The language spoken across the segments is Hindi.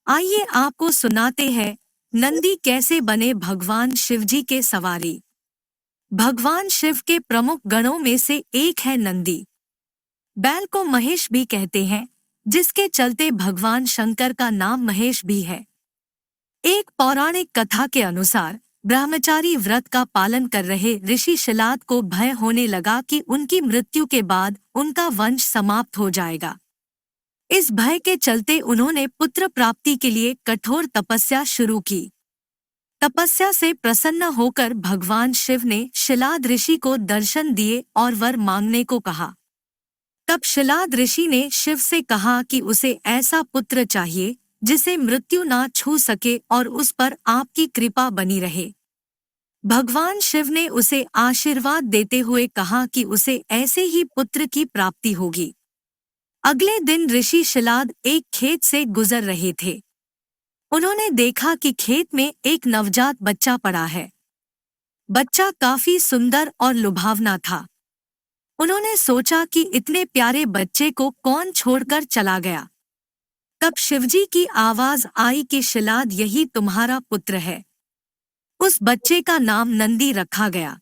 आइए आपको सुनाते हैं नंदी कैसे बने भगवान शिवजी के सवारी। भगवान शिव के प्रमुख गणों में से एक है नंदी। बैल को महेश भी कहते हैं, जिसके चलते भगवान शंकर का नाम महेश भी है। एक पौराणिक कथा के अनुसार ब्रह्मचारी व्रत का पालन कर रहे ऋषि शिलाद को भय होने लगा कि उनकी मृत्यु के बाद उनका वंश समाप्त हो जाएगा। इस भय के चलते उन्होंने पुत्र प्राप्ति के लिए कठोर तपस्या शुरू की। तपस्या से प्रसन्न होकर भगवान शिव ने शिलाद ऋषि को दर्शन दिए और वर मांगने को कहा। तब शिलाद ऋषि ने शिव से कहा कि उसे ऐसा पुत्र चाहिए जिसे मृत्यु ना छू सके और उस पर आपकी कृपा बनी रहे। भगवान शिव ने उसे आशीर्वाद देते हुए कहा कि उसे ऐसे ही पुत्र की प्राप्ति होगी। अगले दिन ऋषि शिलाद एक खेत से गुजर रहे थे। उन्होंने देखा कि खेत में एक नवजात बच्चा पड़ा है। बच्चा काफी सुंदर और लुभावना था। उन्होंने सोचा कि इतने प्यारे बच्चे को कौन छोड़कर चला गया। तब शिवजी की आवाज आई कि शिलाद, यही तुम्हारा पुत्र है। उस बच्चे का नाम नंदी रखा गया।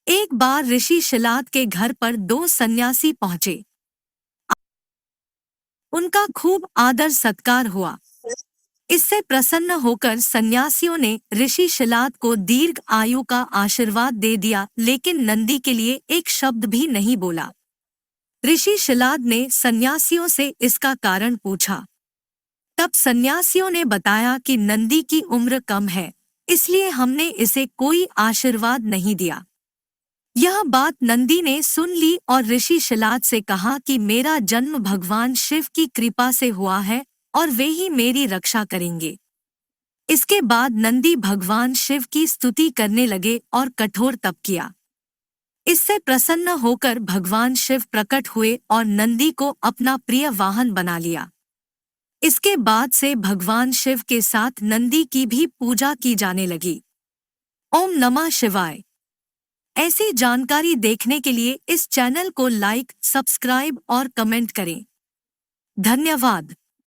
एक बार ऋषि शिलाद के घर पर 2 सन्यासी पहुंचे। उनका खूब आदर सत्कार हुआ। इससे प्रसन्न होकर सन्यासियों ने ऋषि शिलाद को दीर्घ आयु का आशीर्वाद दे दिया, लेकिन नंदी के लिए एक शब्द भी नहीं बोला। ऋषि शिलाद ने सन्यासियों से इसका कारण पूछा। तब सन्यासियों ने बताया कि नंदी की उम्र कम है, इसलिए हमने इसे कोई आशीर्वाद नहीं दिया। यह बात नंदी ने सुन ली और ऋषि शिलाद से कहा कि मेरा जन्म भगवान शिव की कृपा से हुआ है और वे ही मेरी रक्षा करेंगे। इसके बाद नंदी भगवान शिव की स्तुति करने लगे और कठोर तप किया। इससे प्रसन्न होकर भगवान शिव प्रकट हुए और नंदी को अपना प्रिय वाहन बना लिया। इसके बाद से भगवान शिव के साथ नंदी की भी पूजा की जाने लगी। ओम नमः शिवाय। ऐसी जानकारी देखने के लिए इस चैनल को लाइक, सब्सक्राइब और कमेंट करें। धन्यवाद।